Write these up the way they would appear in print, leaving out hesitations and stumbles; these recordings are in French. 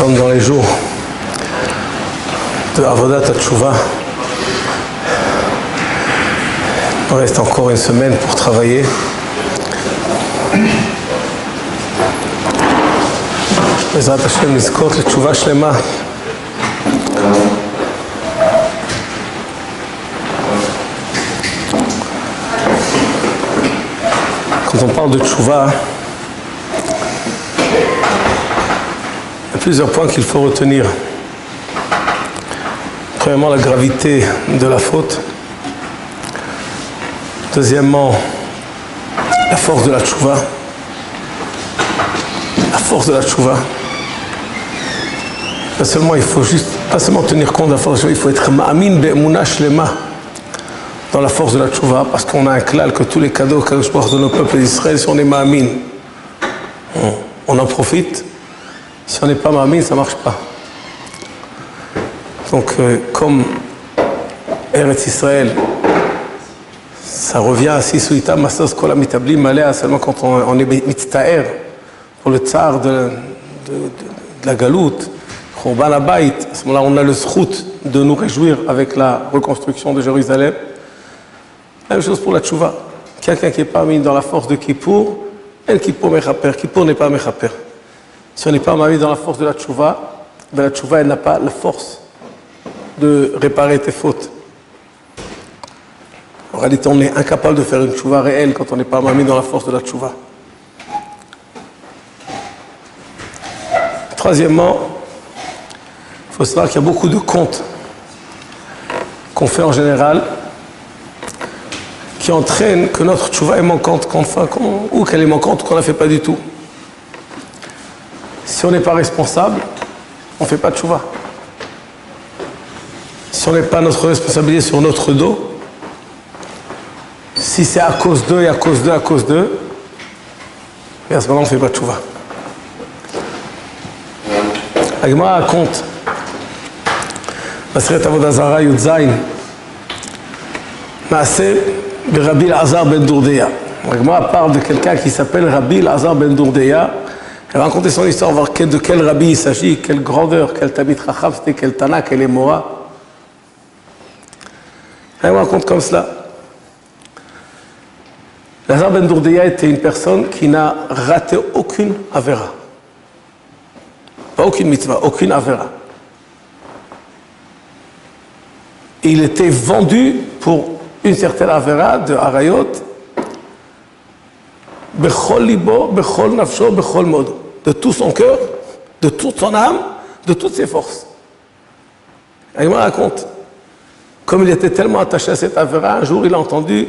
sommes dans les jours de Avodat HaTshuva. Il reste encore une semaine pour travailler. Bezrat Hashem nizkot l'Tshuva shlema. Quand on parle de Tshuva, il y a plusieurs points qu'il faut retenir. Premièrement, la gravité de la faute. Deuxièmement, la force de la Tshuva. La force de la Tshuva. Pas seulement, il faut juste, pas seulement tenir compte de la force de la Tshuva, il faut être ma'amin be'emunah shlema dans la force de la Tshuva, parce qu'on a un klal que tous les cadeaux qu'Akadosh Baruch Hu donne au peuple d'Israël, si on est ma'amin, on en profite. Si on n'est pas ma'amin, ça ne marche pas. Donc, comme Eretz Israël, ça revient à Sisuita, Masos Kola Mitabli, Malea, seulement quand on est mitztaer pour le tsar de la galoute, Khurban Habayit, à ce moment-là, on a le zchut de nous réjouir avec la reconstruction de Jérusalem. La même chose pour la Tshuva. Quelqu'un qui n'est pas mis dans la force de Kippour, El Kippour Mechaper, Kippour n'est pas Mechaper. Si on n'est pas mis dans la force de la Tshuva, ben la Tshuva, elle n'a pas la force de réparer tes fautes. En réalité, on est incapable de faire une Tshuva réelle quand on n'est pas mis dans la force de la Tshuva. Troisièmement, il faut savoir qu'il y a beaucoup de comptes qu'on fait en général qui entraînent que notre Tshuva est manquante ou qu'elle est manquante ou qu'on ne la fait pas du tout. Si on n'est pas responsable, on ne fait pas de Tshuva. Si on n'est pas notre responsabilité sur notre dos, si c'est à cause d'eux et à cause d'eux, à cause d'eux, et à ce moment-là, on ne fait pas de Tshuva. La Gemara raconte, Maseret Avodah Zara Yud Zayin, Maaseh de Rabbi Elazar ben Dourdeya. La Gemara parle de quelqu'un qui s'appelle Rabbi Elazar ben Dourdeya. Elle a raconté son histoire, voir de quel rabbi il s'agit, quelle grandeur, quel Talmid Chacham, c'était quel Tana, quel Emora. Elle raconte comme cela. Elazar ben Dourdeya était une personne qui n'a raté aucune avera. Pas aucune mitzvah, aucune avera. Il était vendu pour une certaine avera de Harayot, Bechol libo, Bechol nafsho, Bechol modo. De tout son cœur, de toute son âme, de toutes ses forces. Et il me raconte, comme il était tellement attaché à cette avera, un jour il a entendu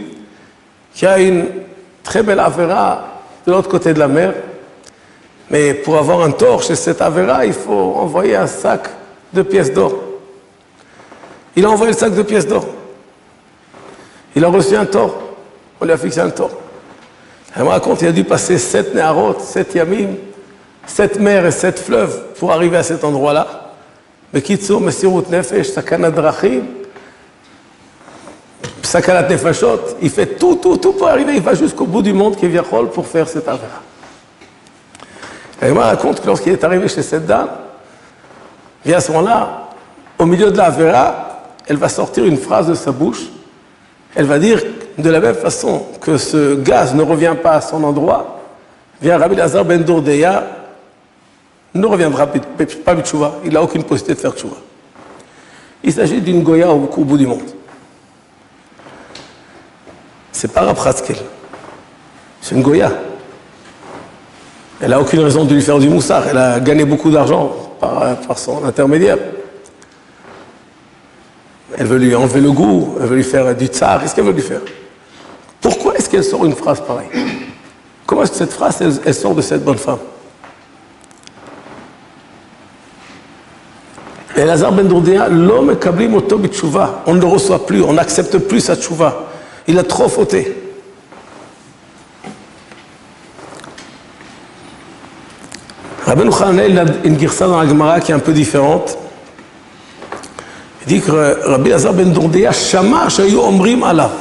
qu'il y a une très belle avera de l'autre côté de la mer, mais pour avoir un tort chez cette avera, il faut envoyer un sac de pièces d'or. Il a envoyé le sac de pièces d'or. Il a reçu un tort. On lui a fixé un tort. Elle me raconte, il a dû passer 7 Neharot, 7 Yamim, 7 mers et 7 fleuves pour arriver à cet endroit-là. Bekitsour, Mesirut Nefesh, Sakanat Drachim, Sakanat Nefashot. Il fait tout pour arriver. Il va jusqu'au bout du monde qui est Viachol pour faire cette avera. Elle me raconte que lorsqu'il est arrivé chez cette dame, et à ce moment-là, au milieu de la avera, elle va sortir une phrase de sa bouche. Elle va dire, de la même façon que ce gaz ne revient pas à son endroit, bien Rabbi Elazar ben Dourdeya ne reviendra pas de Tshuva. Il n'a aucune possibilité de faire Tshuva. Il s'agit d'une Goya au bout du monde. C'est pas Rav Chatzkel. C'est une Goya. Elle n'a aucune raison de lui faire du moussard. Elle a gagné beaucoup d'argent par son intermédiaire. Elle veut lui enlever le goût, elle veut lui faire du tsar. Qu'est-ce qu'elle veut lui faire? Pourquoi est-ce qu'elle sort une phrase pareille? Comment est-ce que cette phrase, elle sort de cette bonne femme? Et Elazar ben Dourdeya, l'homme kablim oto b'tshuva. On ne le reçoit plus, on n'accepte plus sa tshuva. Il a trop fauté. Rabbeinu Hananel a une girsa dans la Gemara qui est un peu différente. Il dit que Rabbi Elazar ben Dourdeya, Shama shayu omrim alav.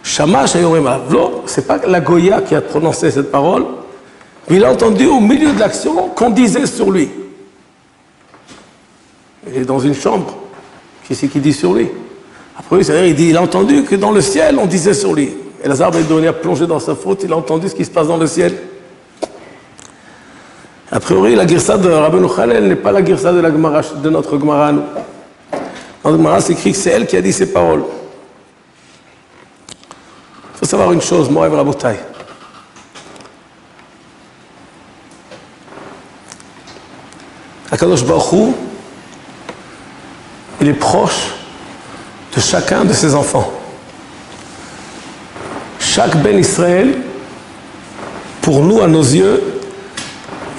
Shama shayu omrim alav. Non, c'est pas la Goya qui a prononcé cette parole. Il a entendu au milieu de l'action qu'on disait sur lui. Il est dans une chambre. Qui c'est qui dit sur lui? Après, c'est-à-dire, il a entendu que dans le ciel, on disait sur lui. Et Lazare ben Donia a plongé dans sa faute, il a entendu ce qui se passe dans le ciel. A priori, la girsa de Rabbeinu Khalel n'est pas la girsa de la Gemara, de notre Gemara. Dans notre Gemara, c'est écrit que c'est elle qui a dit ces paroles. Il faut savoir une chose, Moav Rabotai. Akadosh Baruch Hu, il est proche de chacun de ses enfants. Chaque Ben Israël, pour nous, à nos yeux,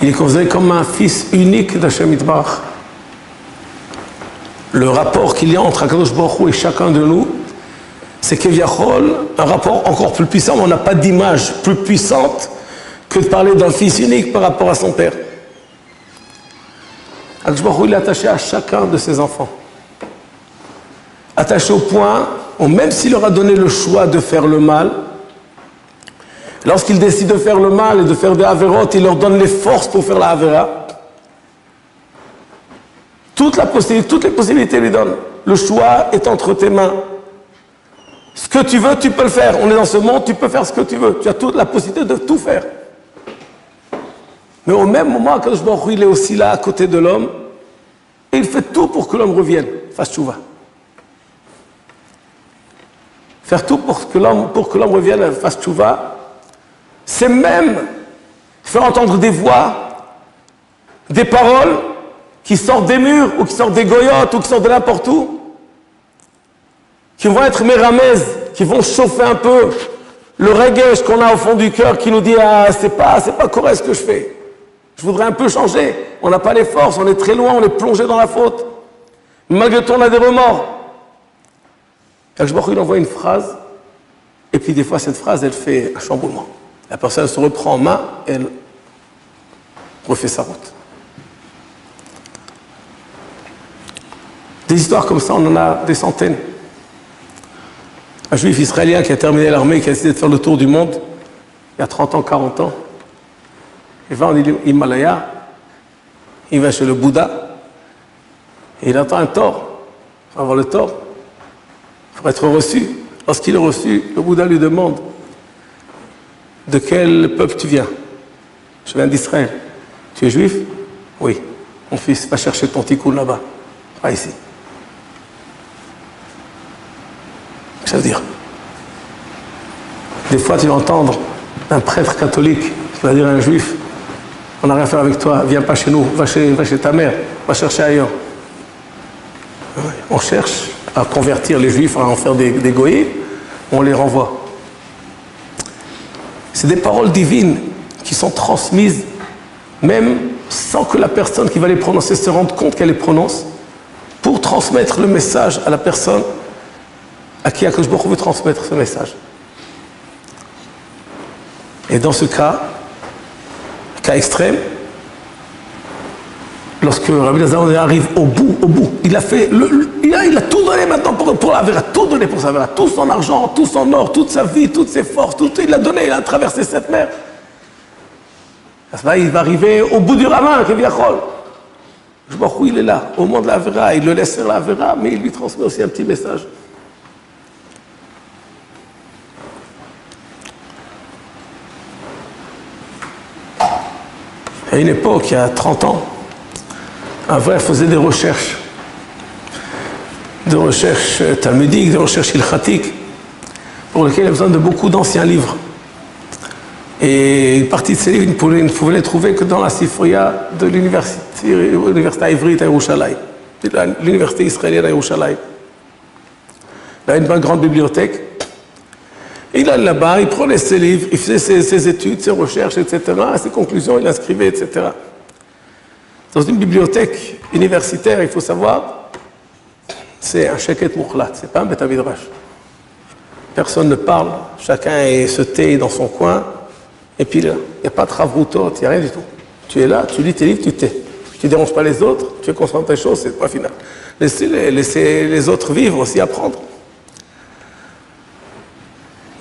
il est considéré comme un fils unique d'Hashem Yitbarach. Le rapport qu'il y a entre Akadosh Baruch Hu et chacun de nous, c'est qu'Eviachol, un rapport encore plus puissant, mais on n'a pas d'image plus puissante que de parler d'un fils unique par rapport à son père. Akadosh Baruch Hu, il est attaché à chacun de ses enfants. Attaché au point où même s'il leur a donné le choix de faire le mal, lorsqu'ils décident de faire le mal et de faire des avérotes, il leur donne les forces pour faire la avéra. Toutes les possibilités lui donnent. Le choix est entre tes mains. Ce que tu veux, tu peux le faire. On est dans ce monde, tu peux faire ce que tu veux. Tu as toute la possibilité de tout faire. Mais au même moment, Akadosh Baruch Hu, il est aussi là, à côté de l'homme, et il fait tout pour que l'homme revienne, fasse tchouva. Faire tout pour que l'homme revienne, fasse tchouva, c'est même faire entendre des voix, des paroles qui sortent des murs, ou qui sortent des goyotes, ou qui sortent de n'importe où, qui vont être méramèzes, qui vont chauffer un peu le reggae qu'on a au fond du cœur, qui nous dit « Ah, c'est pas correct ce que je fais. Je voudrais un peu changer. On n'a pas les forces, on est très loin, on est plongé dans la faute. Malgré tout, on a des remords. » Akadosh Baruch Hu, il envoie une phrase, et puis des fois, cette phrase, elle fait un chamboulement. La personne se reprend en main, elle refait sa route. Des histoires comme ça, on en a des centaines. Un juif israélien qui a terminé l'armée, qui a décidé de faire le tour du monde, il y a 30 ans, 40 ans, il va en Himalaya, il va chez le Bouddha, et il attend un tort. Il va avoir le tort, pour être reçu. Lorsqu'il est reçu, le Bouddha lui demande « De quel peuple tu viens ?»« Je viens d'Israël. »« Tu es juif ?»« Oui. »« Mon fils, va chercher ton tikkun là-bas, pas ici. » Ça veut dire, des fois tu vas entendre un prêtre catholique qui va dire à un juif, on n'a rien à faire avec toi, viens pas chez nous, va chez ta mère, va chercher ailleurs. On cherche à convertir les juifs, à en faire des goïs, on les renvoie. C'est des paroles divines qui sont transmises, même sans que la personne qui va les prononcer se rende compte qu'elle les prononce, pour transmettre le message à la personne à qui Akadosh Baruch Hu veut transmettre ce message. Et dans ce cas extrême, lorsque Rabbi Lazar arrive au bout, il a tout donné maintenant pour la Vera, tout donné pour sa Vera, tout son argent, tout son or, toute sa vie, toutes ses forces, tout il a donné, il a traversé cette mer. Il va arriver au bout du ramin, Keviachol. Akadosh Baruch Hu, il est là, au moment de la Vera, il le laisse faire la Vera, mais il lui transmet aussi un petit message. À une époque, il y a 30 ans, un frère faisait des recherches talmudiques, des recherches ilchatiques, pour lesquelles il a besoin de beaucoup d'anciens livres. Et une partie de ces livres, il ne pouvait les trouver que dans la Sifria de l'université Ivrit à Yerushalayim, l'université israélienne à Yerushalayim. Il a une grande bibliothèque. Il allait là-bas, il prenait ses livres, il faisait ses études, ses recherches, etc. Ses conclusions, il inscrivait, etc. Dans une bibliothèque universitaire, il faut savoir, c'est un sheket mukhlat, c'est pas un beth midrash. Personne ne parle, chacun se tait dans son coin, et puis là, il n'y a pas de ravroutot, il n'y a rien du tout. Tu es là, tu lis tes livres, tu tais. Tu ne déranges pas les autres, tu es concentré sur tes choses, c'est le point final. Laissez les autres vivre aussi, apprendre.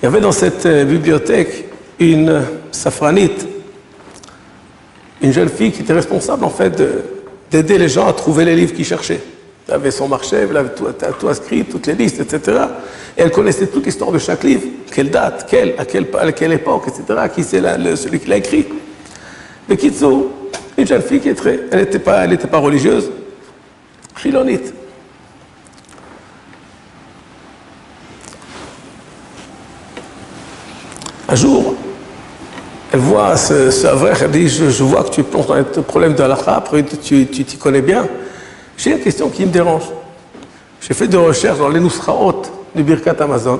Il y avait dans cette bibliothèque une safranite, une jeune fille qui était responsable en fait d'aider les gens à trouver les livres qu'ils cherchaient. Elle avait son marché, elle avait tout inscrit, toutes les listes, etc. Et elle connaissait toute l'histoire de chaque livre, quelle date, à quelle époque, etc., qui c'est celui qui l'a écrit. Mais Kitsu, une jeune fille qui est elle n'était pas religieuse, chilonite. Un jour, elle voit ce Avreich, elle dit, je vois que tu plonges dans le problème de l'Allah, après tu t'y connais bien. J'ai une question qui me dérange. J'ai fait des recherches dans les Nusraot du Birkat Amazon.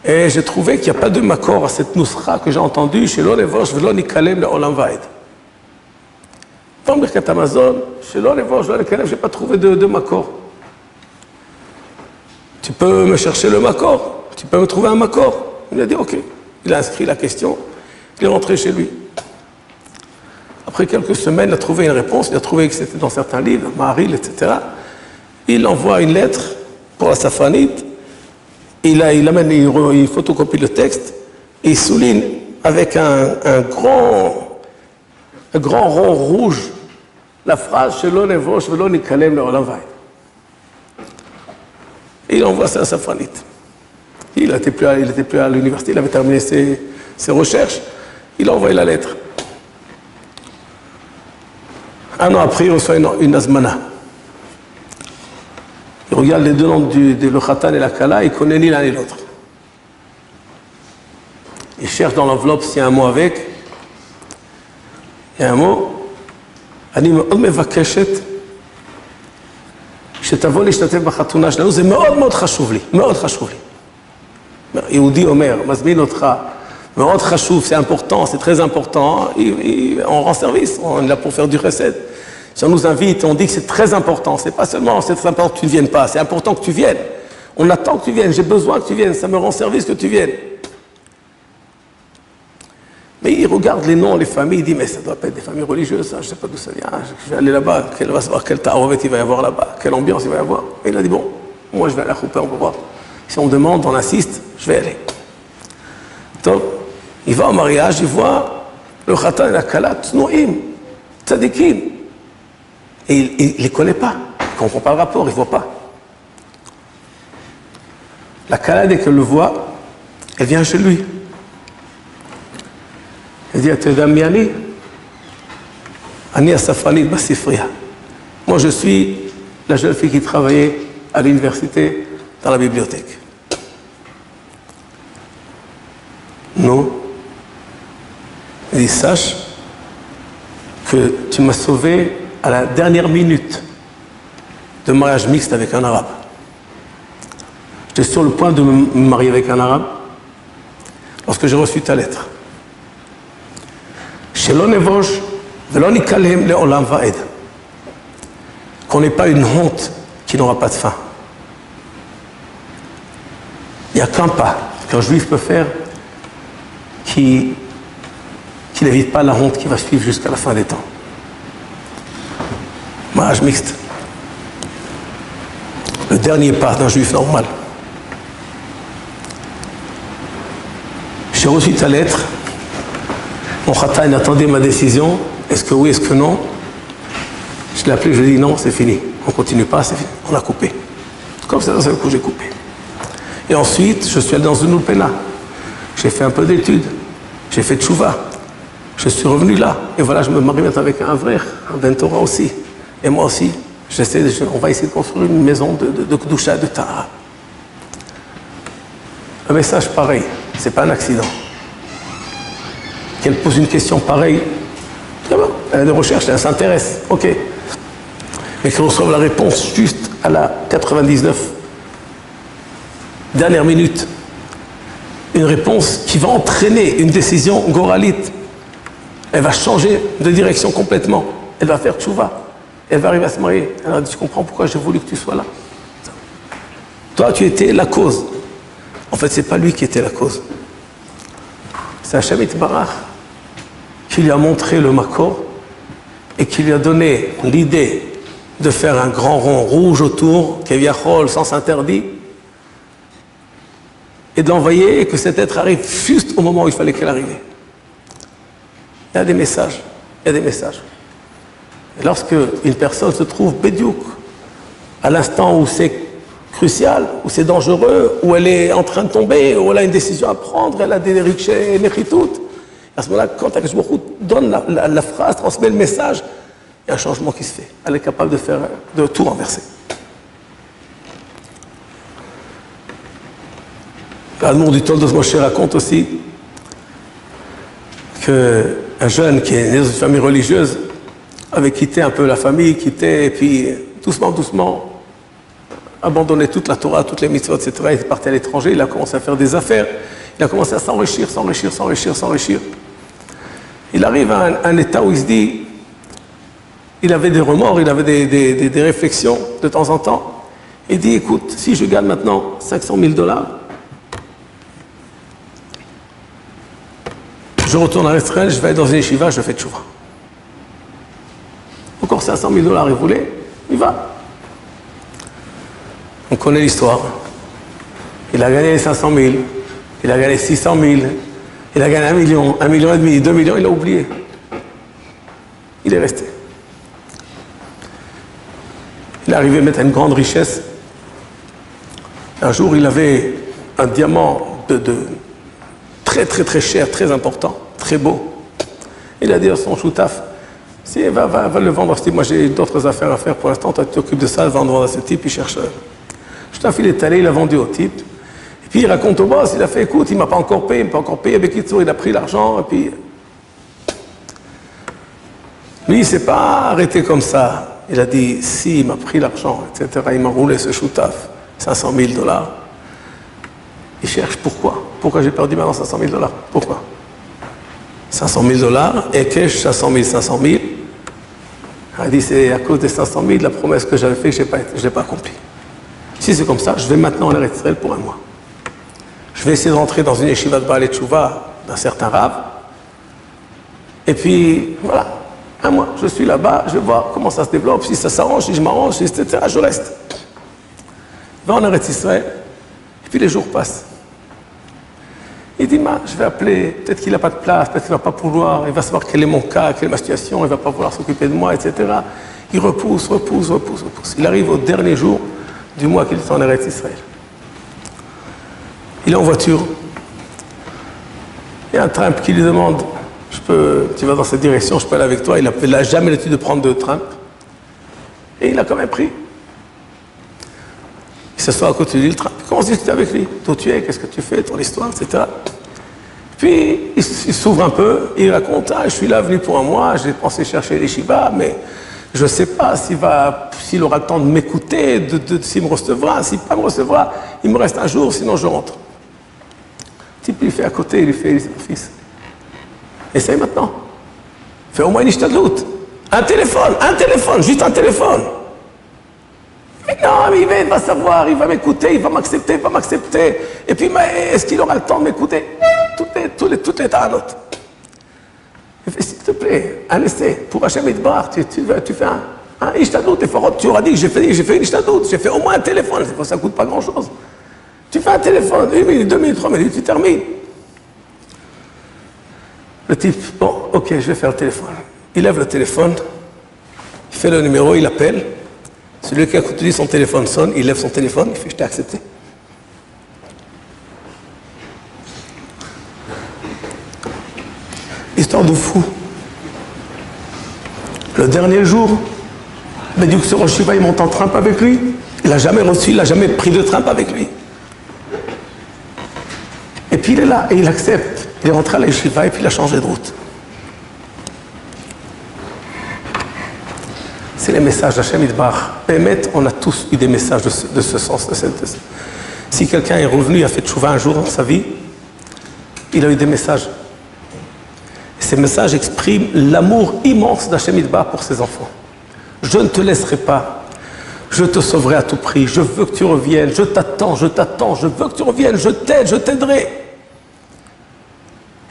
Et j'ai trouvé qu'il n'y a pas de makor à cette Nusra que j'ai entendue chez l'Olevosh, Velo Nikalem le Olam Vaed. Dans le Birkat Amazon, chez l'Olevosh, Velo Nikalem, je n'ai pas trouvé de makor. Tu peux me chercher le makor? Tu peux me trouver un makor? Il m'a dit ok. Il a inscrit la question, il est rentré chez lui. Après quelques semaines, il a trouvé une réponse, il a trouvé que c'était dans certains livres, Maharil, etc. Il envoie une lettre pour la safranite, il photocopie le texte, et il souligne avec un grand rond rouge la phrase « Shelo nevosh velo nikalem le'olam vaed ». Et il envoie ça à la safranite. Il n'était plus à l'université, il avait terminé ses recherches, il a envoyé la lettre. Un an après, il reçoit une azmana. Il regarde les deux noms le khatan et la kala, il ne connaît ni l'un ni l'autre. Il cherche dans l'enveloppe s'il y a un mot avec. Il y a un mot. אני מאוד מבקשת שתבוא להשתתף בחתונה שלנו, זה מאוד מאוד חשוב לי, מאוד חשוב לי. יהודי אומר, מזמין אותך, מאוד חשוב, c'est important, c'est très important, on rend service, on est là pour faire du recette. Si on nous invite, on dit que c'est très important, c'est pas seulement c'est très important que tu ne viennes pas, c'est important que tu viennes. On attend que tu viennes, j'ai besoin que tu viennes, ça me rend service que tu viennes. Mais il regarde les noms, les familles, il dit mais ça doit pas être des familles religieuses, ça, je sais pas d'où ça vient, je vais aller là-bas, quel va savoir quel ta'arouvet il va y avoir là-bas, quelle ambiance il va y avoir. Et il a dit bon, moi je vais à la choupa, on va voir. Si on me demande, on insiste, je vais aller. Donc, il va au mariage, il voit le khatan et la kala, tsnoïm, tzadikim. Et il ne les connaît pas, il ne comprend pas le rapport, il ne voit pas. La kala, dès qu'elle le voit, elle vient chez lui. Elle dit, Atedam Ani, Ani Asafranit Basifria. Moi, je suis la jeune fille qui travaillait à l'université dans la bibliothèque. Non. Elle dit, sache que tu m'as sauvé à la dernière minute de mariage mixte avec un arabe. J'étais sur le point de me marier avec un arabe lorsque j'ai reçu ta lettre. Shelo nevosh velo nikalem le'olam vaed. Qu'on n'ait pas une honte qui n'aura pas de fin. Il n'y a qu'un pas qu'un juif peut faire qui n'évite pas la honte qui va suivre jusqu'à la fin des temps. Mariage mixte. Le dernier pas d'un juif normal. J'ai reçu ta lettre. Mon khatan attendait ma décision. Est-ce que oui, est-ce que non? Je l'ai appelé, je lui ai dit non, c'est fini. On ne continue pas, c'est fini. On a coupé. Comme ça, d'un seul coup, j'ai coupé. Et ensuite, je suis allé dans une Ulpena. J'ai fait un peu d'études. J'ai fait tchouva. Je suis revenu là. Et voilà, je me marie maintenant avec un vrai, un Ben Torah aussi. Et moi aussi, on va essayer de construire une maison de Kdusha, de Tahara. Un message pareil, c'est pas un accident. Qu'elle pose une question pareille, très bien, elle a des recherches, elle s'intéresse, ok. Mais qu'elle reçoive la réponse juste à la 99, dernière minute, une réponse qui va entraîner une décision goralite. Elle va changer de direction complètement. Elle va faire tchouva. Elle va arriver à se marier. Elle a dit, tu comprends pourquoi j'ai voulu que tu sois là? Toi, tu étais la cause. En fait, c'est pas lui qui était la cause. C'est Hachem Itbarach qui lui a montré le makor et qui lui a donné l'idée de faire un grand rond rouge autour, keviachol, sens interdit, et de l'envoyer et que cet être arrive juste au moment où il fallait qu'elle arrive. Il y a des messages. Il y a des messages. Et lorsque une personne se trouve bédiouk, à l'instant où c'est crucial, où c'est dangereux, où elle est en train de tomber, où elle a une décision à prendre, elle a des riches néchitoutes, à ce moment-là, quand Akadosh Baruch Hu donne la phrase, transmet le message, il y a un changement qui se fait. Elle est capable de tout renverser. L'Admour du Toldos Moshe raconte aussi qu'un jeune qui est né dans une famille religieuse avait quitté un peu la famille, et puis doucement, abandonné toute la Torah, toutes les mitzvot, etc. Il est parti à l'étranger, il a commencé à faire des affaires, il a commencé à s'enrichir. Il arrive à un état où il se dit, il avait des remords, il avait des réflexions de temps en temps. Il dit, écoute, si je gagne maintenant $500,000, je retourne à Israël, je vais aller dans une yeshiva, je fais tchouva. Encore $500,000, il voulait, il va. On connaît l'histoire. Il a gagné 500,000, il a gagné 600,000, il a gagné 1 million, 1,5 million, 2 millions, il a oublié. Il est resté. Il est arrivé à mettre une grande richesse. Un jour, il avait un diamant de très cher, très important, très beau. Il a dit à son choutaf, si va le vendre, moi j'ai d'autres affaires à faire pour l'instant, toi tu t'occupes de ça, vendre à ce type, il cherche. Choutaf, il est allé, il a vendu au type. Et puis il raconte au boss, il a fait, écoute, il m'a pas encore payé, Bekitsour, il a pris l'argent, et puis... Lui, il ne s'est pas arrêté comme ça. Il a dit, si, il m'a pris l'argent, etc. Il m'a roulé ce choutaf, $500,000. Il cherche pourquoi. Pourquoi j'ai perdu maintenant $500,000? Pourquoi? $500,000 et cash 500,000. Il dit, c'est à cause des 500,000, la promesse que j'avais faite, je ne l'ai pas accomplie. Si c'est comme ça, je vais maintenant en Eretz Israël pour un mois. Je vais essayer de rentrer dans une yeshiva de Baal Tchouva d'un certain Rav. Et puis, voilà, un mois, je suis là-bas, je vais voir comment ça se développe, si ça s'arrange, si je m'arrange, etc. Je reste. Je vais en Eretz Israël, et puis les jours passent. Il dit, je vais appeler, peut-être qu'il n'a pas de place, peut-être qu'il ne va pas pouvoir, il va savoir quel est mon cas, quelle est ma situation, il ne va pas vouloir s'occuper de moi, etc. Il repousse. Il arrive au dernier jour du mois qu'il est en Eretz Israël. Il est en voiture. Il y a un Trump qui lui demande, tu vas dans cette direction, je peux aller avec toi. Il n'a jamais l'habitude de prendre de Trump. Et il a quand même pris. Il s'assoit à côté de lui, le Trump. Il commence à discuter avec lui. D'où tu es, qu'est-ce que tu fais, ton histoire, etc. Puis il s'ouvre un peu, il raconte, je suis là venu pour un mois, j'ai pensé chercher les Shiva, mais je ne sais pas s'il aura le temps de m'écouter, s'il me recevra, s'il ne pas me recevra, il me reste un jour, sinon je rentre. Le type lui fait à côté, il lui fait, c'est mon fils. Essaye maintenant. Fais au moins une ishtadlout. Un téléphone, juste un téléphone. Mais non, mais il va savoir, il va m'écouter, il va m'accepter. Et puis, est-ce qu'il aura le temps de m'écouter? Toutes les ta'anot. S'il te plaît, un essai, pour Hachem Yitbarach, tu fais un ishtadlout, tu auras dit que j'ai fait une ishtadlout, j'ai fait au moins un téléphone, ça ne coûte pas grand-chose. Tu fais un téléphone, 1 minute, 2 minutes, 3 minutes, tu termines. Le type, bon, ok, je vais faire le téléphone. Il lève le téléphone, il fait le numéro, il appelle. Celui qui a utilisé son téléphone sonne, il lève son téléphone, il fait, je t'ai accepté. Histoire de fou. Le dernier jour, Bediuk ce Rosh Shiva, il monte en Trump avec lui. Il n'a jamais reçu, il n'a jamais pris de Trump avec lui. Et puis il est là et il accepte. Il est rentré à la yeshiva et puis il a changé de route. C'est les messages d'Hachem Yitbarach. Bémet, on a tous eu des messages de ce sens. Si quelqu'un est revenu, il a fait tchouva un jour dans sa vie, il a eu des messages. Et ces messages expriment l'amour immense d'Hachem Yitbarach pour ses enfants. Je ne te laisserai pas. Je te sauverai à tout prix. Je veux que tu reviennes. Je t'attends. Je veux que tu reviennes. Je t'aide. Je t'aiderai.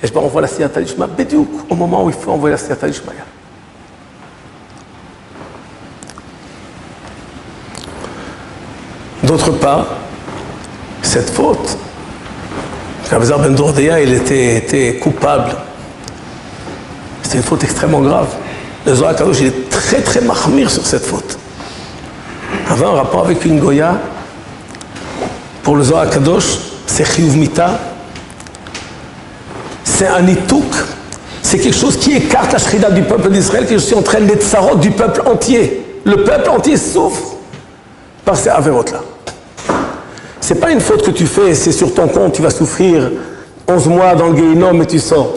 Et je envoie la Siyata Dishma Bediuk au moment où il faut envoyer la Siyata Dishma. D'autre part, cette faute, Rabbi Ben Dourdeya, il était coupable. C'était une faute extrêmement grave. Le Zohar Kadosh, il est très très mahmir sur cette faute. Avait un rapport avec une Goya, pour le Zohar Kadosh, c'est Chiyuv Mita, c'est un itouk, c'est quelque chose qui écarte la shrida du peuple d'Israël, que je suis en train d'être sarot du peuple entier. Le peuple entier souffre par ces avérotes-là. C'est pas une faute que tu fais, c'est sur ton compte, tu vas souffrir 11 mois dans le Guéhinom et tu sors.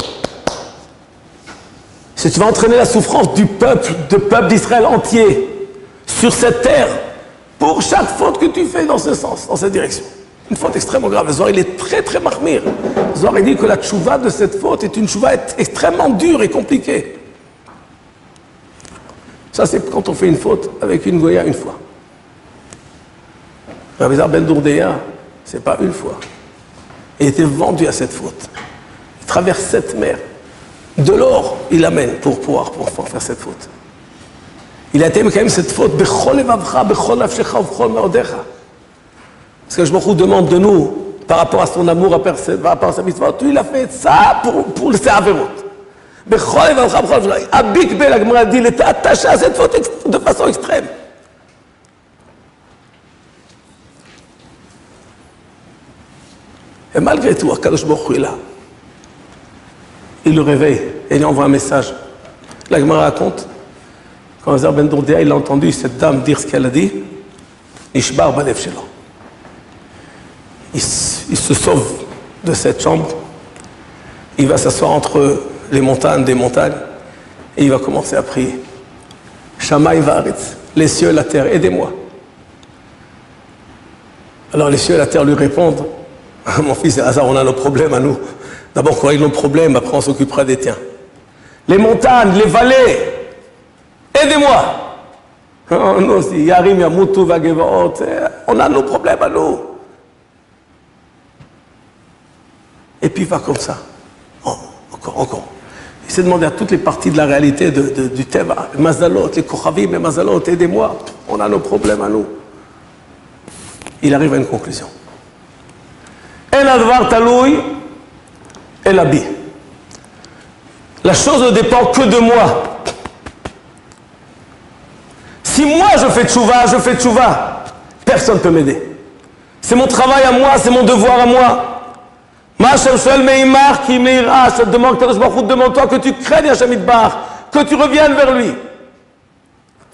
Si tu vas entraîner la souffrance du peuple d'Israël entier sur cette terre, pour chaque faute que tu fais dans ce sens, dans cette direction. Une faute extrêmement grave. Le Zohar, il est très très mahmir. Le Zohar, il dit que la tchouva de cette faute est une tchouva extrêmement dure et compliquée. Ça, c'est quand on fait une faute avec une Goya une fois. Rabbi Zar ben Dourdeya, c'est pas une fois. Il était vendu à cette faute. Il traverse cette mer. De l'or, il amène pour pouvoir faire cette faute. Il a été quand même cette faute. Bechol evavcha, bechol nafshecha, bechol meodecha. Parce que je me demande de nous, par rapport à son amour, par rapport à sa mitzvot, il a fait ça pour ses avérotes. Bechol evavcha, bechol nafshecha. Abik Bel, la Gemara dit, il était attaché à cette faute de façon extrême. Et malgré tout, Akadosh Baruch Hu est là. Il le réveille et il lui envoie un message. La Gemara raconte, quand Zar ben Dourdeya, il a entendu cette dame dire ce qu'elle a dit, Ishbar Balev Shelo. Il se sauve de cette chambre, il va s'asseoir entre les montagnes des montagnes et il va commencer à prier. Shamaï Va'aretz, les cieux et la terre, aidez-moi. Alors les cieux et la terre lui répondent, mon fils Hazar, on a nos problèmes à nous. D'abord, qu'on règle nos problèmes, après on s'occupera des tiens. Les montagnes, les vallées, aidez-moi. Nous aussi, Yarim, Yamutu, Vagevaot, on a nos problèmes à nous. Et puis il va comme ça. Oh, encore. Il s'est demandé à toutes les parties de la réalité du Teva, les Mazalot, les Kochavim, les Mazalot, aidez-moi, on a nos problèmes à nous. Il arrive à une conclusion. El advar taloui el abi. La chose ne dépend que de moi. Si moi je fais tchouva, personne ne peut m'aider. C'est mon travail à moi, c'est mon devoir à moi. Je te demande, demande-toi que tu craignes Hashem Yitbarach, que tu reviennes vers lui.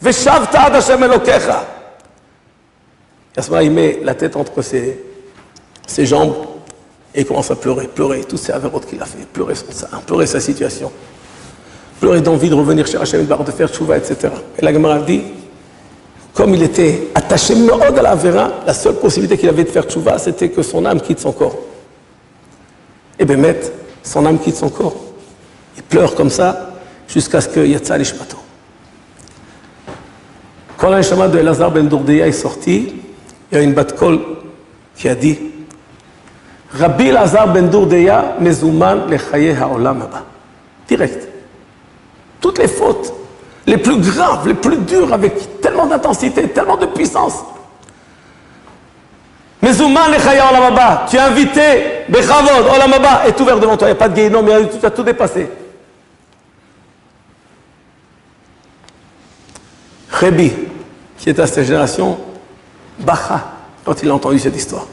Veshavta ad Hashem Elokecha. Yasma, il met la tête entre ses jambes et il commence à pleurer toutes ces avérotes qu'il a fait, pleurer son sang, pleurer sa situation, pleurer d'envie de revenir chez Hashem Yitbarach, de faire tchouva, etc. Et la Gemara dit, comme il était attaché מאוד à la avéra, la seule possibilité qu'il avait de faire tchouva, c'était que son âme quitte son corps. Et Bémet, son âme quitte son corps. Il pleure comme ça jusqu'à ce que Yatsa Nishmato. Quand l'Anishama de Elazar ben Dourdeya est sorti, il y a une bat-kol qui a dit Rabbi Elazar ben Dourdeya mezouman lechaye ha'olam haba. Direct. Toutes les fautes, les plus graves, les plus dures, avec tellement d'intensité, tellement de puissance. Mezouman lechaye ha'olam haba. Tu es invité, bechavod, olam haba, est ouvert devant toi. Il n'y a pas de guéhinom, mais tu as tout dépassé. Rabbi, qui est à cette génération, Bacha, quand il a entendu cette histoire.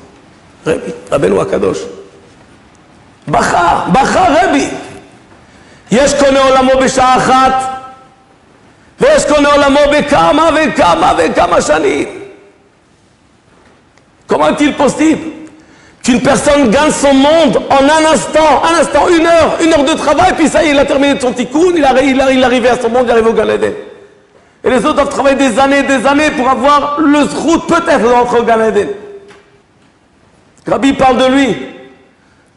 Rabbi, Rabbeinu Akadosh. Bacha, Rabbi. יש קונה עולמו בשעה אחת, ויש קונה עולמו בכמה וכמה שנים. Comment est-il possible qu'une personne gagne son monde en un instant, une heure de travail, puis ça y est, il a terminé son tikkun, il est arrivé à son monde, il est arrivé au Gan Eden. Et les autres doivent travailler des années pour avoir le zrout peut-être d'entrer au Gan Eden. Rabbi parle de lui.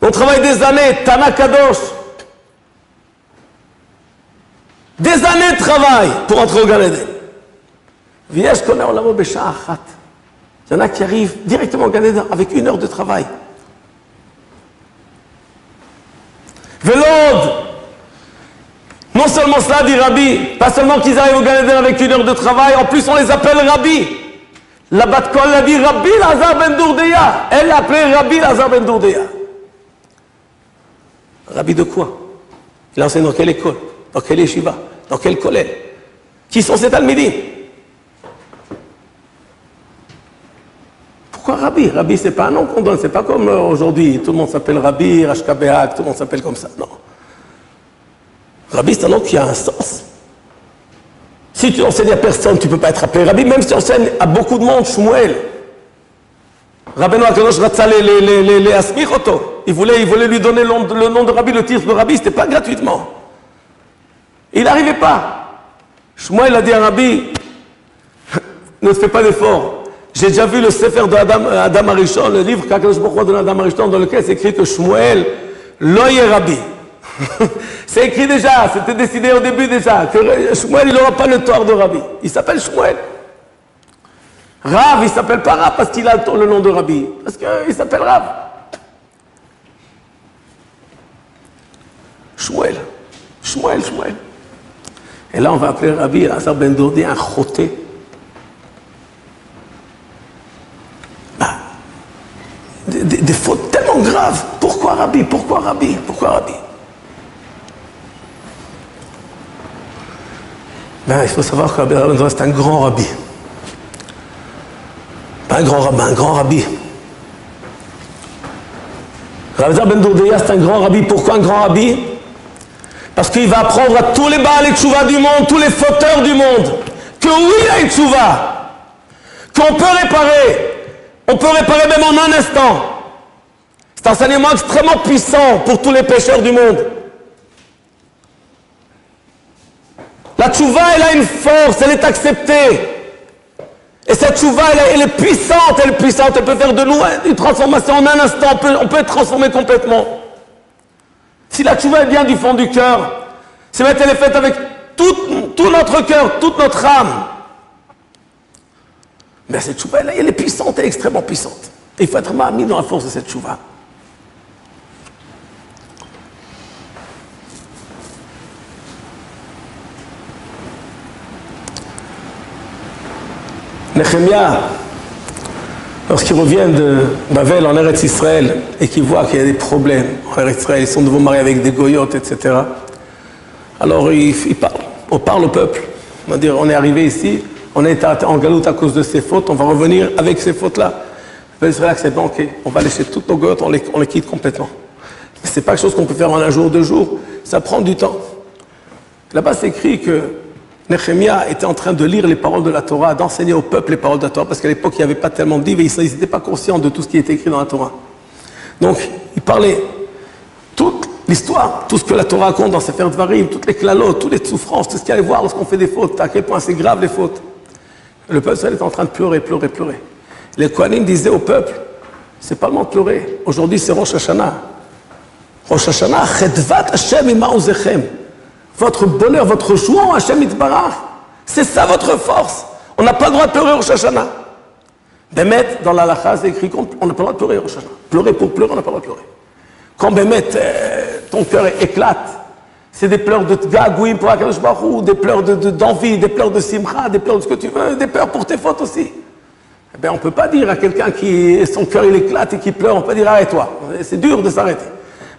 On travaille des années, Tana Kadosh. Des années de travail pour entrer au Gan Eden. Viesh connaît Olamo Besha Achat. Il y en a qui arrivent directement au Gan Eden avec une heure de travail. Velod. Non seulement cela, dit Rabbi, pas seulement qu'ils arrivent au Gan Eden avec une heure de travail, en plus on les appelle Rabbi. La Bat-Kol a dit Rabbi Elazar ben Dourdeya. Elle l'a appelé Rabbi Elazar ben Dourdeya. Rabbi de quoi? Il enseigne dans quelle école? Dans quelle yeshiva? Dans quel collège? Qui sont ces Talmidim? Pourquoi Rabbi? Rabbi, c'est pas un nom qu'on donne, c'est pas comme aujourd'hui, tout le monde s'appelle Rabbi, Rashkabeak, tout le monde s'appelle comme ça. Non. Rabbi, c'est un nom qui a un sens. Si tu enseignes à personne, tu ne peux pas être appelé Rabbi, même si tu enseignes à beaucoup de monde, Shmuel. Rabbeinu Akadosh Ratza les Asmichoto. Il voulait lui donner le nom de Rabbi, le titre de Rabbi, c'était pas gratuitement. Il n'arrivait pas. Shmuel a dit à Rabbi, ne fais pas d'effort. J'ai déjà vu le Sefer de Adam Arishon, le livre qu'Akadosh Baruch Hu donne à Adam Arishon, dans lequel c'est écrit que Shmuel, l'oye Rabbi. C'est écrit déjà, c'était décidé au début déjà, que Shmuel, il n'aura pas le tort de Rabbi. Il s'appelle Shmuel. Rav, il ne s'appelle pas Rav parce qu'il a le nom de Rabbi, parce qu'il s'appelle Rav. Shmuel. Shmuel. Et là, on va appeler Rabbi Azar Ben Dourdi un choté. Des fautes tellement graves. Pourquoi Rabbi? Ben, il faut savoir que Rabbi Azar Ben Dourdi, c'est un grand rabbi. Pas un grand rabbin, un grand rabbi. Rabbi Azar Ben Dourdi, c'est un grand rabbi. Pourquoi un grand rabbi? Parce qu'il va apprendre à tous les Baalei Tchouva du monde, tous les fauteurs du monde, que oui, il y a une Tchouva, qu'on peut réparer. On peut réparer même en un instant. C'est un enseignement extrêmement puissant pour tous les pécheurs du monde. La tchouva, elle a une force, elle est acceptée. Et cette tchouva, elle est puissante, elle peut faire de nous une transformation en un instant, on peut être transformé complètement. Si la tchouva vient du fond du cœur, c'est mettre elle est faite avec tout notre cœur, toute notre âme. Mais cette tchouva, elle est puissante, elle est extrêmement puissante. Et il faut être mis dans la force de cette tchouva. Nehemia, lorsqu'ils reviennent de Bavel en Eretz Israël et qu'ils voient qu'il y a des problèmes en Eretz Israël, ils sont de nouveau mariés avec des goyotes, etc. Alors ils parlent. On parle au peuple. On va dire, on est arrivé ici, on est en galoute à cause de ces fautes, on va revenir avec ces fautes-là. Le peuple Israël accepte, ok, on va laisser toutes nos goyotes, on les quitte complètement. Mais ce n'est pas quelque chose qu'on peut faire en un jour, 2 jours, ça prend du temps. Là-bas, c'est écrit que Nehemia était en train de lire les paroles de la Torah, d'enseigner au peuple les paroles de la Torah, parce qu'à l'époque, il n'y avait pas tellement de livres et ils n'étaient pas conscients de tout ce qui était écrit dans la Torah. Donc, il parlait toute l'histoire, tout ce que la Torah raconte dans Sefer Dvarim, toutes les klalotes, toutes les souffrances, tout ce qu'il y a à voir lorsqu'on fait des fautes, à quel point c'est grave les fautes. Le peuple était en train de pleurer. Les Kohanim disaient au peuple, c'est pas le moment de pleurer. Aujourd'hui, c'est Rosh Hashanah. Rosh Hashanah, Chedvat Hashem ima'uzechem. Votre bonheur, votre joie en Hashem Yitbarach, c'est ça votre force. On n'a pas le droit de pleurer au Rosh Hashanah. Bémet, dans la halakha, c'est écrit qu'on n'a pas le droit de pleurer au Rosh Hashanah. Pleurer pour pleurer, on n'a pas le droit de pleurer. Quand Bémet, ton cœur éclate, c'est des pleurs de gagouim pour Akadosh Baruch Hu, des pleurs d'envie, des pleurs de simcha, des pleurs de ce que tu veux, des pleurs pour tes fautes aussi. Eh bien, on ne peut pas dire à quelqu'un qui son cœur il éclate et qui pleure, on peut dire arrête-toi. C'est dur de s'arrêter.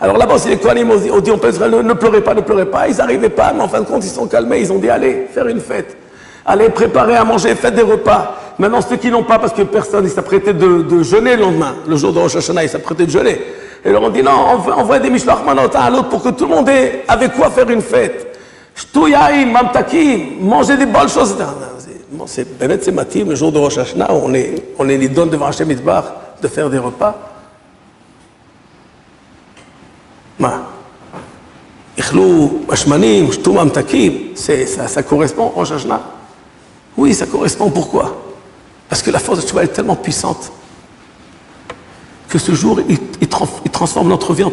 Alors là-bas, si les Kohanim ont dit, on peut ne pleurez pas, ils n'arrivaient pas, mais en fin de compte, ils sont calmés, ils ont dit, allez, faire une fête, allez, préparer à manger, faites des repas. Maintenant, ceux qui n'ont pas, parce que personne, ils s'apprêtaient de jeûner le lendemain, le jour de Rosh Hashanah, ils s'apprêtaient de jeûner. Et leur ont dit, non, envoie des mishloach manot un à l'autre pour que tout le monde ait avec quoi faire une fête. Shtou yain, mamtakim, manger des bonnes choses. Bon, c'est matim, le jour de Rosh Hashanah, on les donne devant Hashem Yitbarach de faire des repas. Ça correspond au Rosh Hashanah. Oui, ça correspond. Pourquoi? Parce que la force de Tchouva est tellement puissante que ce jour, il transforme notre vie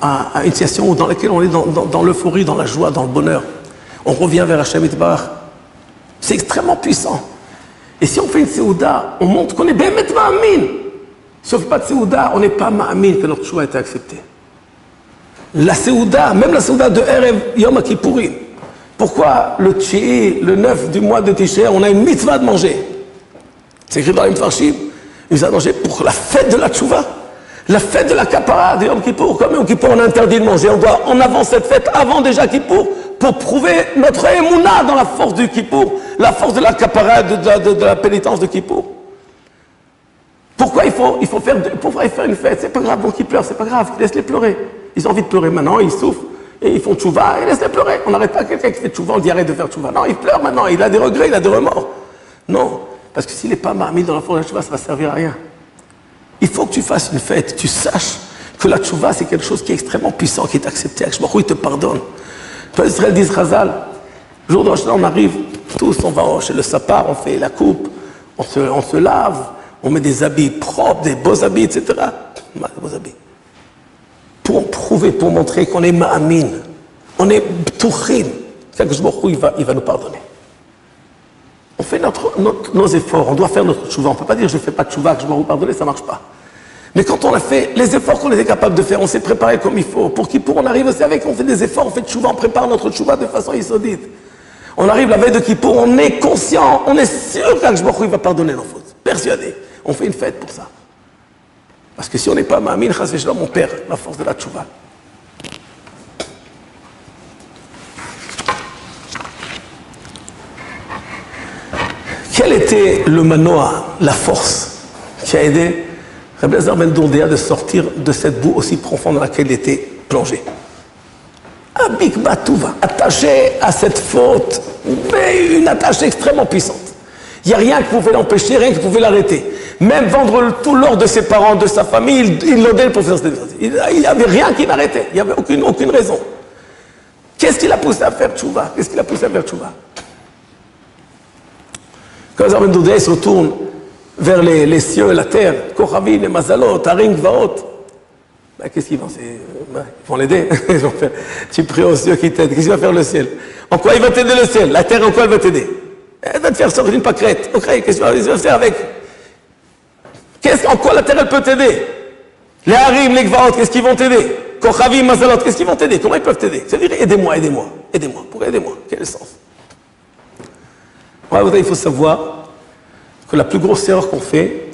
à une situation dans laquelle on est dans l'euphorie, dans la joie, dans le bonheur. On revient vers Hashem Yitbarach. C'est extrêmement puissant. Et si on fait une Seouda, on montre qu'on est Bémet Ma'amin. Si on ne fait pas de Seouda, on n'est pas Ma'amin que notre choix a été accepté. La Seouda, même la Seouda de Erev Yom Kippourim. Pourquoi le Tchi'i, le 9 du mois de Tishrei, on a une mitzvah de manger? C'est écrit dans les Mefarshim. Une mitzvah de manger pour la fête de la Tchouva. La fête de la Kapara de Yom Kippour. Comme Yom Kippour, on a interdit de manger. On doit en avant cette fête, avant déjà Kippour, pour prouver notre émouna dans la force du Kippour, la force de la capara, de la pénitence de Kippour. Pourquoi il faut faire une fête? C'est pas grave, donc ils pleurent, c'est pas grave, laisse-les pleurer. Ils ont envie de pleurer maintenant, ils souffrent, et ils font tchouva, et laisse-les pleurer. On n'arrête pas quelqu'un qui fait tchouva, on dit arrête de faire tchouva. Non, il pleure maintenant, il a des regrets, il a des remords. Non, parce que s'il n'est pas mis dans la force de la tchouva, ça va servir à rien. Il faut que tu fasses une fête, tu saches que la tchouva, c'est quelque chose qui est extrêmement puissant, qui est accepté. Il te pardonne. Toi, Israël dit Chazal, le jour de Rosh Hashanah, on arrive, tous, on va chez le sapar, on fait la coupe, on se lave, on met des habits propres, des beaux habits, etc. Des beaux habits. Pour prouver, pour montrer qu'on est ma'amin, on est touchim, il va nous pardonner. On fait nos efforts, on doit faire notre tchouva. On ne peut pas dire je ne fais pas de tchouva, que je vais vous pardonner, ça ne marche pas. Mais quand on a fait les efforts qu'on était capable de faire, on s'est préparé comme il faut. Pour Kippour, on arrive aussi avec, on fait des efforts, on fait de tchouva, on prépare notre tchouva de façon isodite. On arrive la veille de Kippour, on est conscient, on est sûr qu'Akshbachoui va pardonner nos fautes. Persuadé. On fait une fête pour ça. Parce que si on n'est pas ma'amin, on perd la force de la tchouva. Quel était le manoa, la force qui a aidé Rabbi Elazar ben Dourdéa de sortir de cette boue aussi profonde dans laquelle il était plongé? Abik Batouva, attaché à cette faute, mais une attache extrêmement puissante. Il n'y a rien qui pouvait l'empêcher, rien qui pouvait l'arrêter. Même vendre tout l'or de ses parents, de sa famille, il l'aidait pour faire cette. Il n'y avait rien qui l'arrêtait, il n'y avait aucune raison. Qu'est-ce qui l'a poussé à faire tchouva? Qu'est-ce qui l'a poussé à faire tchouva? Quand Elazar ben Dourdéa se retourne vers les cieux et la terre, Kochavim, les Mazalot, Harim, Gvaot, ben, qu'est-ce qu'ils vont faire? Ils vont l'aider. Ils vont faire, tu pries aux cieux qui t'aident. Qu'est-ce qu'il va faire le ciel? En quoi il va t'aider le ciel? La terre, en quoi elle va t'aider? Elle va te faire sortir une pâquerette. Ok, qu'est-ce qu'il va faire avec? En quoi la terre, elle peut t'aider? Les Harim, les Gvaot, qu'est-ce qu'ils vont t'aider? Kochavim, Mazalot, qu'est-ce qu'ils vont t'aider? Comment ils peuvent t'aider? C'est-à-dire, aidez-moi. Pourquoi aidez-moi? Quel est le sens? Ouais, il faut savoir que la plus grosse erreur qu'on fait,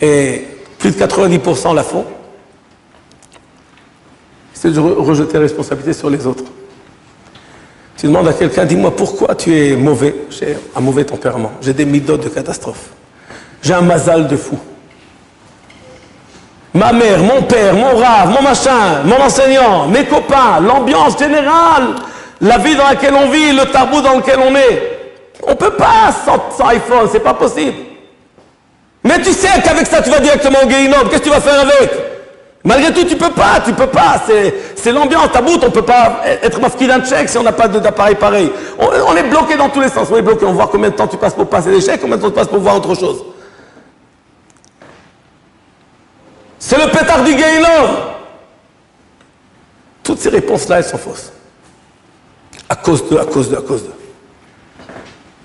et plus de 90% la font, c'est de rejeter la responsabilité sur les autres. Tu demandes à quelqu'un, dis-moi pourquoi tu es mauvais? J'ai un mauvais tempérament, j'ai des midotes de catastrophe, j'ai un mazal de fou. Ma mère, mon père, mon rave, mon machin, mon enseignant, mes copains, l'ambiance générale, la vie dans laquelle on vit, le tabou dans lequel on est. On ne peut pas sans iPhone, c'est pas possible. Mais tu sais qu'avec ça, tu vas directement au Guéhinom. Qu'est-ce que tu vas faire avec? Malgré tout, tu peux pas. C'est l'ambiance, ta bout, on ne peut pas être masqué d'un tchèque si on n'a pas d'appareil pareil. On est bloqué dans tous les sens. On est bloqué, on voit combien de temps tu passes pour passer des chèques, combien de temps tu passes pour voir autre chose. C'est le pétard du Guéhinom. Toutes ces réponses-là, elles sont fausses. À cause de.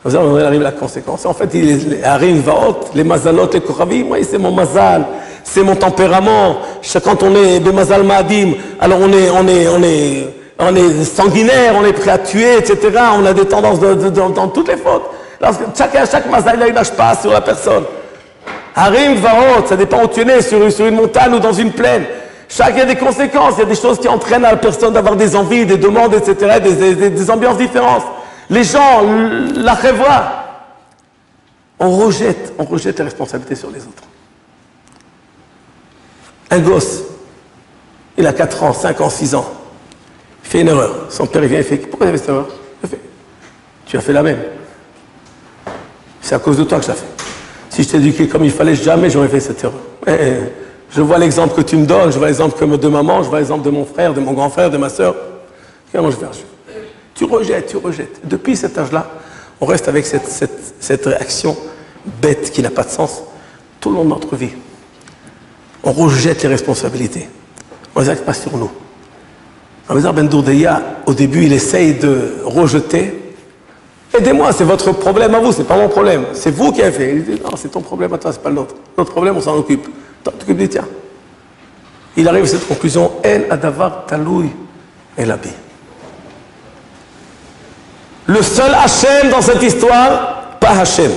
On arrive à la conséquence. En fait, les Harim, Vaot, les Mazalot, les Kochavim, oui, c'est mon Mazal, c'est mon tempérament. Quand on est des Mazal Ma'adim, alors on est sanguinaire, on est prêt à tuer, etc. On a des tendances dans toutes les fautes. Chaque Mazal, il a une ashpa sur la personne. Harim, Vaot, ça dépend où tu es né, sur une montagne ou dans une plaine. Il y a des conséquences, il y a des choses qui entraînent à la personne d'avoir des envies, des demandes, etc., des ambiances différentes. Les gens, la revoient. On rejette la responsabilité sur les autres. Un gosse, il a 4 ans, 5 ans, 6 ans. Il fait une erreur. Son père, il vient, il fait, pourquoi tu as fait cette erreur? Tu as fait la même. C'est à cause de toi que je l'ai fait. Si je t'éduquais comme il fallait, jamais j'aurais fait cette erreur. Mais je vois l'exemple que tu me donnes, je vois l'exemple de maman, je vois l'exemple de mon frère, de mon grand frère, de ma soeur. Comment je vais faire? Tu rejettes. Depuis cet âge-là, on reste avec cette réaction bête qui n'a pas de sens tout le long de notre vie. On rejette les responsabilités. On les acte pas sur nous. Elazar ben Dourdéa, au début, il essaye de rejeter. Aidez-moi, c'est votre problème à vous, c'est pas mon problème. C'est vous qui avez fait. Il dit non, c'est ton problème à toi, c'est pas le nôtre. Notre problème, on s'en occupe. Toi, tu t'occupes des tiens. Il arrive à cette conclusion, El Adavar Taloui El Abi. Le seul Hachem dans cette histoire, pas Hachem.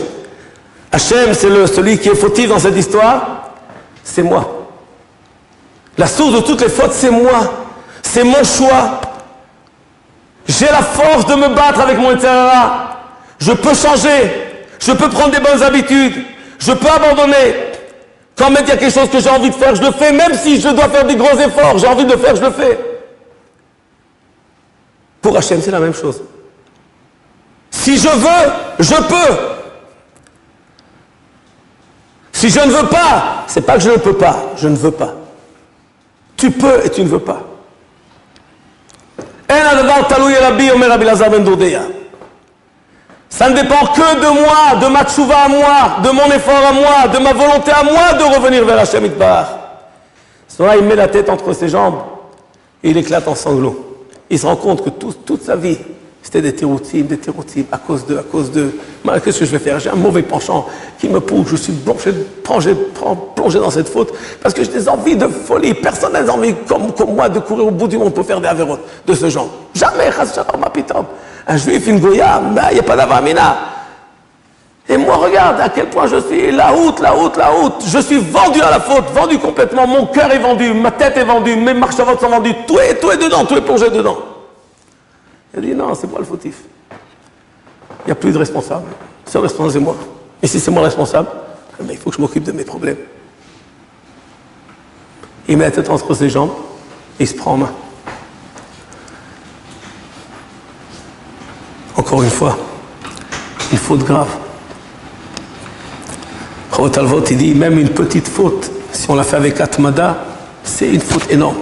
Hachem, c'est celui qui est fautif dans cette histoire, c'est moi. La source de toutes les fautes, c'est moi. C'est mon choix. J'ai la force de me battre avec mon etc. Je peux changer. Je peux prendre des bonnes habitudes. Je peux abandonner. Quand même il y a quelque chose que j'ai envie de faire, je le fais. Même si je dois faire des gros efforts, j'ai envie de le faire, je le fais. Pour Hachem, c'est la même chose. Si je veux, je peux. Si je ne veux pas, c'est pas que je ne peux pas, je ne veux pas. Tu peux et tu ne veux pas. Ça ne dépend que de moi, de ma tchouva à moi, de mon effort à moi, de ma volonté à moi de revenir vers Hachem Yitbarach. Là, il met la tête entre ses jambes et il éclate en sanglots. Il se rend compte que toute sa vie, c'était des tiroutim, à cause d'eux. Qu'est-ce que je vais faire? J'ai un mauvais penchant qui me pousse, je suis plongé dans cette faute, parce que j'ai des envies de folie. Personne n'a envie, comme moi, de courir au bout du monde pour faire des avérotes de ce genre. Jamais, un juif, une goya, il n'y a pas d'avamina. Et moi, regarde à quel point je suis la route. Je suis vendu à la faute, vendu complètement. Mon cœur est vendu, ma tête est vendue, mes marchavotes sont vendues, tout est dedans, tout est plongé dedans. Il a dit non, c'est moi le fautif. Il n'y a plus de responsable. C'est le responsable, c'est moi. Et si c'est moi le responsable, il faut que je m'occupe de mes problèmes. Il met la tête entre ses jambes et il se prend en main. Encore une fois, une faute grave. Chovot HaLevavot, il dit même une petite faute, si on la fait avec Atmada, c'est une faute énorme.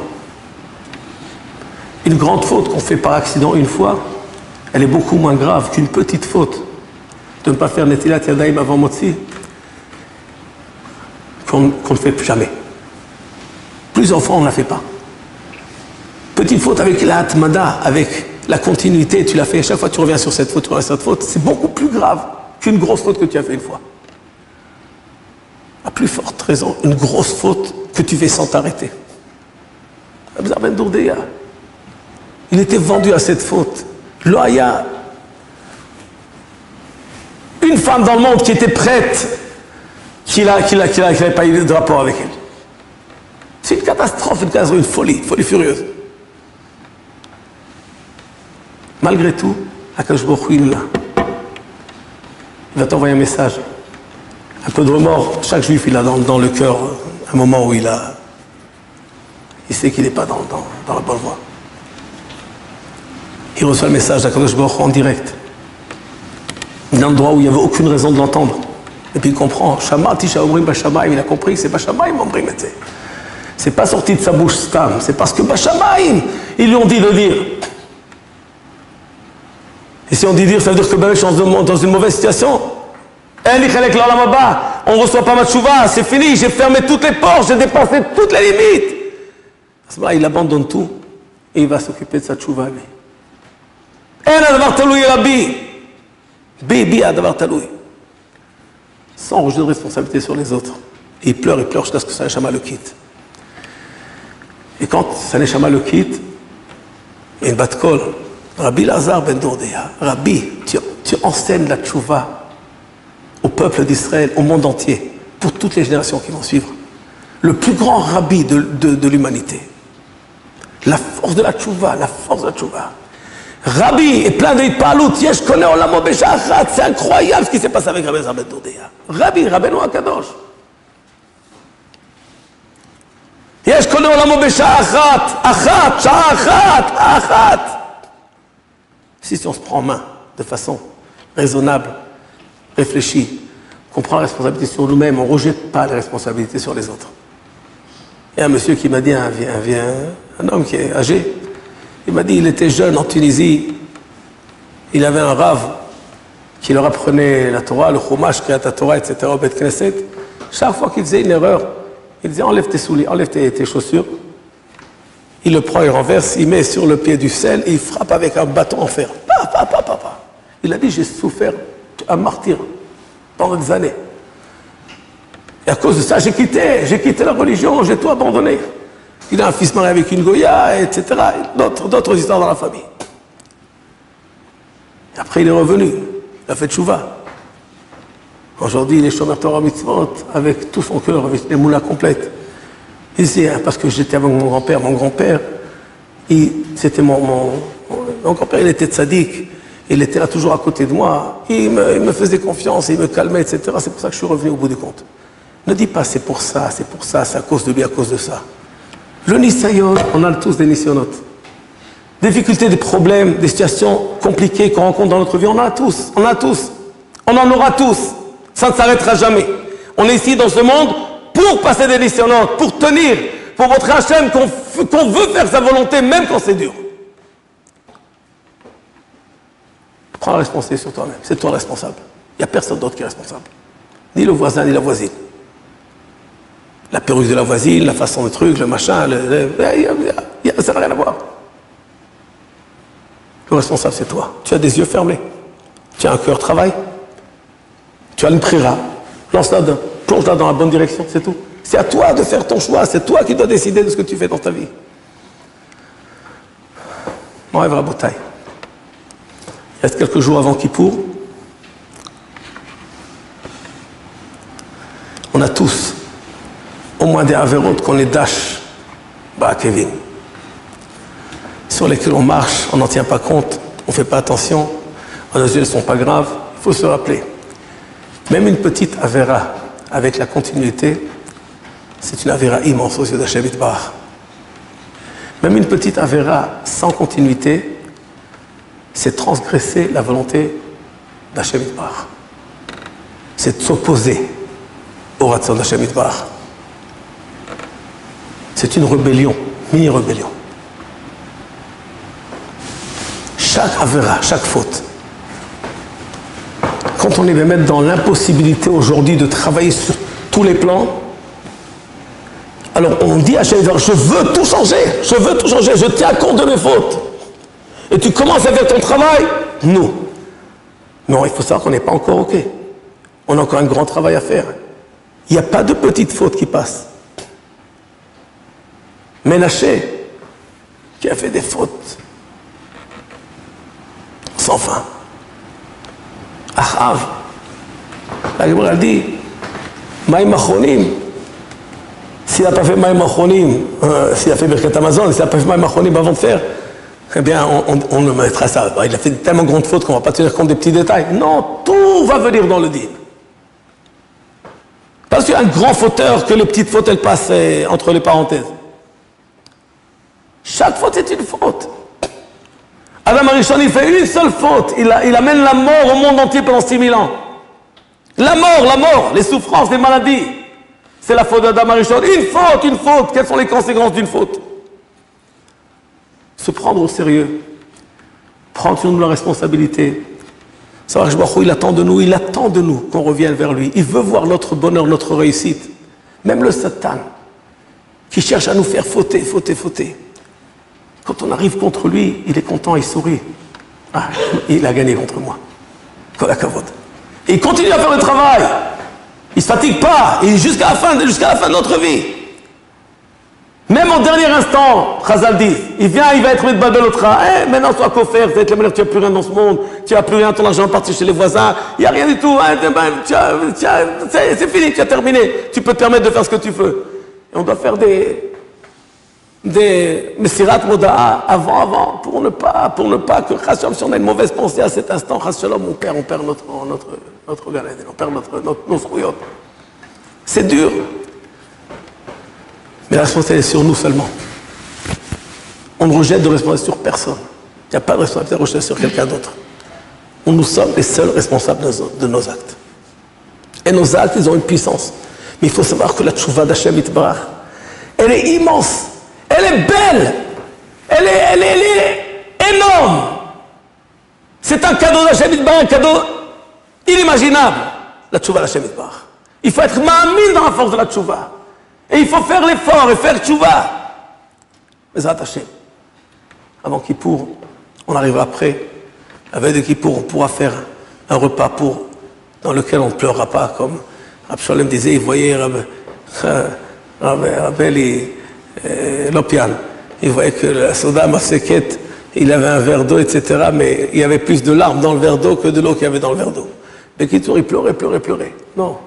Une grande faute qu'on fait par accident une fois, elle est beaucoup moins grave qu'une petite faute de ne pas faire Netilat Yadayim avant Motzi, qu'on ne fait jamais. Plusieurs fois, on ne la fait pas. Petite faute avec la Atmada, avec la continuité, tu l'as fait, à chaque fois tu reviens sur cette faute, c'est beaucoup plus grave qu'une grosse faute que tu as fait une fois. À plus forte raison, une grosse faute que tu fais sans t'arrêter. Abzar Ben Dourdeya, il était vendu à cette faute. Loaya, une femme dans le monde qui était prête, qui n'avait pas eu de rapport avec elle. C'est une catastrophe, une folie furieuse. Malgré tout, Akadosh Baruch Hu, il est là. Il va t'envoyer un message. Un peu de remords. Chaque juif, il a dans le cœur un moment où il sait qu'il n'est pas dans la bonne voie. Il reçoit le message d'Akadosh Baruch Hu en direct. D'un endroit où il n'y avait aucune raison de l'entendre. Et puis il comprend. Shama Tisha Omrim Bashamaim. Il a compris que c'est Bashamaim Omrim. C'est pas sorti de sa bouche stam. C'est parce que Bashamaim, ils lui ont dit de dire. Et si on dit dire, ça veut dire que ben, je suis dans une mauvaise situation. On ne reçoit pas ma tchouva, c'est fini, j'ai fermé toutes les portes, j'ai dépassé toutes les limites. À ce moment-là, il abandonne tout et il va s'occuper de sa tchouva, lui. Sans rejet de responsabilité sur les autres. Et il pleure jusqu'à ce que sa neshama le quitte. Et quand sa neshama le quitte, il y a une bat-kol. Rabbi Lazar Ben Dourdeya, Rabbi, tu enseignes la tchouva au peuple d'Israël, au monde entier, pour toutes les générations qui vont suivre. Le plus grand rabbi de l'humanité. La force de la tchouva, Rabbi est plein d'itpalut, yesh koneh olamo b'sha'ah achat. C'est incroyable ce qui s'est passé avec Rabbi Lazar Ben Dourdeya. Rabbi, Rabbeinu HaKadosh. Yesh koneh olamo b'sha'ah achat. Si on se prend en main de façon raisonnable, réfléchie, qu'on prend la responsabilité sur nous-mêmes, on ne rejette pas la responsabilité sur les autres. Il y a un monsieur qui m'a dit, un homme qui est âgé, il m'a dit, il était jeune en Tunisie, il avait un rave qui leur apprenait la Torah, le Chumash, Kriyat Torah, etc., au Bet Knesset. Chaque fois qu'il faisait une erreur, il disait, enlève tes souliers, enlève tes chaussures. Il le prend, il renverse, il met sur le pied du sel et il frappe avec un bâton en fer. Il a dit, j'ai souffert un martyr pendant des années. Et à cause de ça, j'ai quitté la religion, j'ai tout abandonné. Il a un fils marié avec une goya, etc. D'autres histoires dans la famille. Et après, il est revenu. Il a fait tchouva. Aujourd'hui, il est shomer Torah mitzvot avec tout son cœur, avec les moulas complètes. Il disait, parce que j'étais avec mon grand-père. Mon grand-père, c'était mon Mon grand-père, il était tzaddik. Il était là toujours à côté de moi. Il me faisait confiance, il me calmait, etc. C'est pour ça que je suis revenu au bout du compte. Ne dis pas c'est pour ça, c'est à cause de lui, à cause de ça. Le nisayon, on a tous des nisyonotes. Difficultés, des problèmes, des situations compliquées qu'on rencontre dans notre vie, on en a tous. On en a tous. On en aura tous. Ça ne s'arrêtera jamais. On est ici dans ce monde pour passer des nisyonotes, pour tenir, pour votre Hachem, qu'on veut faire sa volonté, même quand c'est dur. Prends la responsabilité sur toi-même. C'est toi le responsable. Il n'y a personne d'autre qui est responsable. Ni le voisin, ni la voisine. La perruque de la voisine, la façon de truc, le machin, ça n'a rien à voir. Le responsable, c'est toi. Tu as des yeux fermés. Tu as un cœur travail. Tu as une prière. Lance-la, plonge-la dans la bonne direction, c'est tout. C'est à toi de faire ton choix. C'est toi qui dois décider de ce que tu fais dans ta vie. Mon rêve, Rabotai. Il reste quelques jours avant Kippour. On a tous au moins des avérotes qu'on les dash, bah Kevin, sur lesquels on marche, on n'en tient pas compte, on ne fait pas attention, nos yeux ne sont pas graves. Il faut se rappeler, même une petite avéra avec la continuité, c'est une avéra immense aux yeux d'Hachem Yitbarach. Même une petite avéra sans continuité, c'est transgresser la volonté d'Hachem Yitbarach. C'est de s'opposer au ratson d'Hachem Yitbarach. C'est une rébellion, mini-rébellion. Chaque avéra, chaque faute. Quand on est même dans l'impossibilité aujourd'hui de travailler sur tous les plans, alors on dit à Hachem Yitbarach, je veux tout changer, je tiens compte de mes fautes. Et tu commences à faire ton travail? Non. Non, il faut savoir qu'on n'est pas encore OK. On a encore un grand travail à faire. Il n'y a pas de petites fautes qui passent. Ménaché, qui a fait des fautes sans fin. Achav, la Gemara dit, Maïm Achronim, s'il n'a pas fait Maïm Achronim, s'il a fait Birkat Amazon, s'il n'a pas fait Maïm Achronim avant de faire, eh bien, on le mettra ça. Il a fait tellement grandes fautes qu'on ne va pas tenir compte des petits détails. Non, tout va venir dans le dîme. Parce qu'il y a un grand fauteur que les petites fautes, elles passent entre les parenthèses. Chaque faute est une faute. Adam Arishon, il fait une seule faute. Il amène la mort au monde entier pendant 6000 ans. La mort, les souffrances, les maladies. C'est la faute d'Adam Arishon. Une faute. Quelles sont les conséquences d'une faute? Se prendre au sérieux. Prendre sur nous la responsabilité. Savoir que il attend de nous qu'on revienne vers lui. Il veut voir notre bonheur, notre réussite. Même le Satan, qui cherche à nous faire fauter. Quand on arrive contre lui, il est content, il sourit. Ah, il a gagné contre moi. Kol hakavod. Et il continue à faire le travail. Il ne se fatigue pas. Et jusqu'à la fin de notre vie. Même au dernier instant, Chazal dit, il vient, il va être mis de Babel au train. Maintenant, sois coffert, tu n'as plus rien dans ce monde, tu n'as plus rien, ton argent est parti chez les voisins, il n'y a rien du tout. C'est fini, tu as terminé. Tu peux te permettre de faire ce que tu veux. Et on doit faire des Mesirat Moda'a avant, pour ne pas que, si on a une mauvaise pensée à cet instant, on perd notre Gan Eden, on perd nos fruits. C'est dur. Mais la responsabilité est sur nous seulement. On ne rejette de responsabilité sur personne. Il n'y a pas de responsabilité rejetée sur quelqu'un d'autre. Nous sommes les seuls responsables de nos actes. Et nos actes, ils ont une puissance. Mais il faut savoir que la tchouva d'Hachem Yitbarach, elle est immense. Elle est belle. Elle est énorme. C'est un cadeau d'Hachem Yitbarach, un cadeau inimaginable. La tchouva d'Hachem Yitbarach. Il faut être ma'amin dans la force de la tchouva. Et il faut faire l'effort et faire tchouva. Mais attachez. Avant Kippour, on arrivera après. La veille de Kippour, on pourra faire un repas dans lequel on ne pleurera pas, comme Rab Sholem disait, il voyait Rabbi Lopian. Il voyait que la soda Maseket, il avait un verre d'eau, etc. Mais il y avait plus de larmes dans le verre d'eau que de l'eau qu'il y avait dans le verre d'eau. Mais Kippour, il pleurait. Non.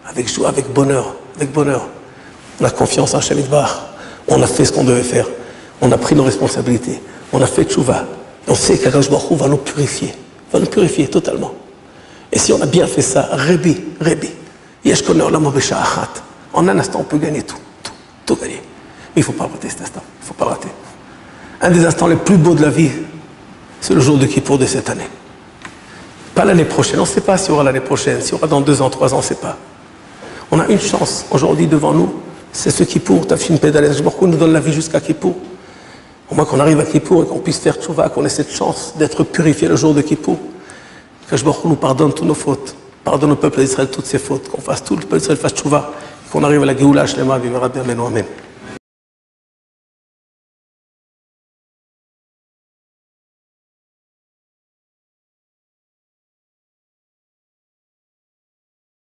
Avec joie, avec bonheur. On a confiance en Hachem Yitbarach. On a fait ce qu'on devait faire. On a pris nos responsabilités. On a fait tchouva. On sait qu'Akadosh Baruch Hu va nous purifier totalement. Et si on a bien fait ça, Rébi, Yesh Koneh Olam Besha Achat. En un instant, on peut gagner tout gagner. Mais il ne faut pas rater cet instant. Il ne faut pas rater. Un des instants les plus beaux de la vie, c'est le jour de Kippour de cette année. Pas l'année prochaine. On ne sait pas s'il y aura l'année prochaine, s'il y aura dans 2 ans, 3 ans, on ne sait pas. On a une chance aujourd'hui devant nous, c'est ce Kippour. Tafshin Pedales, Baruch Hu nous donne la vie jusqu'à Kippour. Au moins qu'on arrive à Kippour et qu'on puisse faire tchouva, qu'on ait cette chance d'être purifié le jour de Kippour. Que Baruch Hu nous pardonne toutes nos fautes, pardonne au peuple d'Israël toutes ses fautes, qu'on fasse tout le peuple d'Israël fasse tchouva, qu'on arrive à la Géoula Shlema, Bimera B'Amenu, Amen.